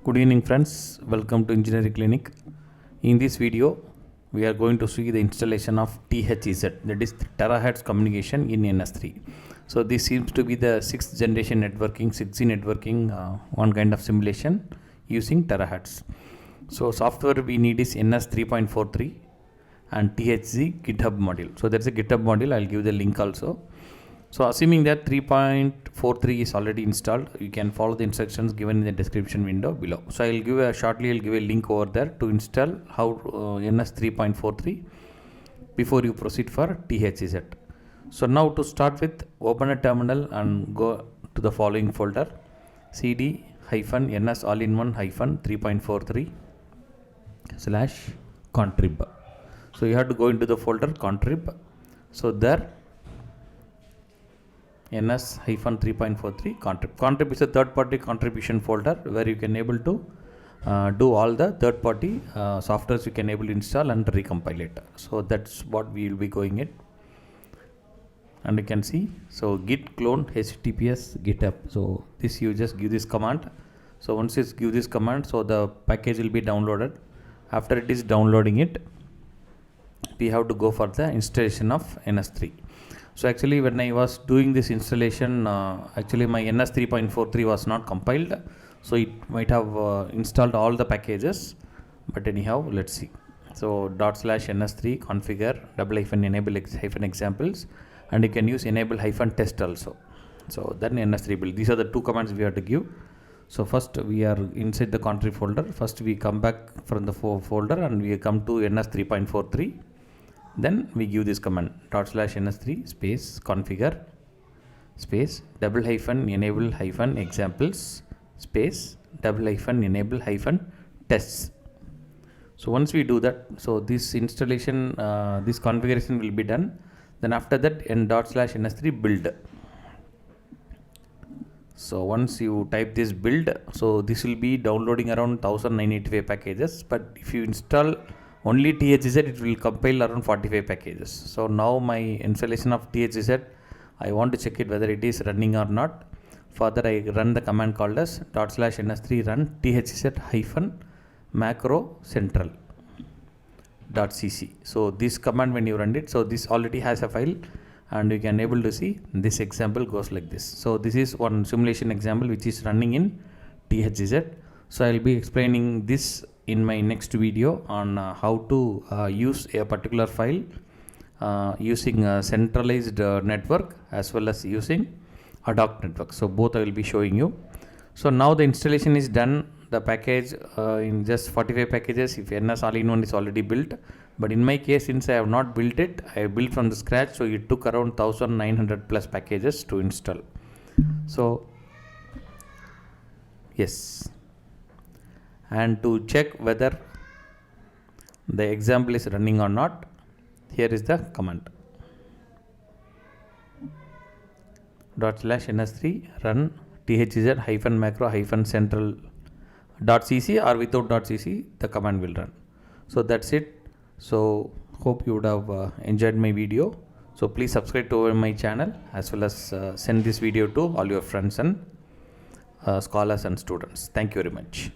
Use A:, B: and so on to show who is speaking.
A: Good evening friends, welcome to Engineering Clinic. In this video, we are going to see the installation of THZ, that is Tera Hertz communication in NS3. So this seems to be the 6th generation networking, 6G networking, one kind of simulation using Tera Hertz. So software we need is NS 3.43 and THZ GitHub module. So there's a GitHub module, I'll give the link also. So assuming that 3.43 is already installed, you can follow the instructions given in the description window below. So I'll give a link over there to install how NS 3.43 before you proceed for THZ. So now to start with, open a terminal and go to the following folder: cd-ns all-in-one 3.43 / contrib. So you have to go into the folder contrib. So there NS 3.43 contrib. Contrib is a third-party contribution folder where you can able to do all the third-party softwares you can able to install and recompile it. So that's what we will be going it. And you can see, so git clone https github. So this you just give this command. So once you give this command, so the package will be downloaded. After it is downloading it, we have to go for the installation of NS3. So actually when I was doing this installation, actually my NS 3.43 was not compiled. So it might have installed all the packages, but anyhow, let's see. So /ns3 configure --enable -examples, and you can use enable -test also. So then NS3 build. These are the two commands we have to give. So first we are inside the contrib folder. First we come back from the folder and we come to NS 3.43. Then we give this command /ns3 space configure space --enable -examples space --enable -tests. So once we do that, so this installation, this configuration will be done. Then after that, /ns3 build. So once you type this build, so this will be downloading around 1985 packages, but if you install only THZ, it will compile around 45 packages. So now my installation of THZ, I want to check it whether it is running or not. Further, I run the command called as /ns3 run thz-macro-central .cc. So this command, when you run it, so this already has a file, and you can able to see this example goes like this. So this is one simulation example which is running in THZ. So I will be explaining this in my next video on how to use a particular file using a centralized network as well as using ad hoc network. So both I will be showing you. So now the installation is done. The package in just 45 packages, if NS all-in-one is already built. But in my case, since I have not built it, I have built from the scratch. So it took around 1900 plus packages to install. So yes. And to check whether the example is running or not, here is the command /ns3 run thz-macro-central .cc, or without .cc the command will run. So that's it. So hope you would have enjoyed my video. So please subscribe to my channel as well as send this video to all your friends and scholars and students. Thank you very much.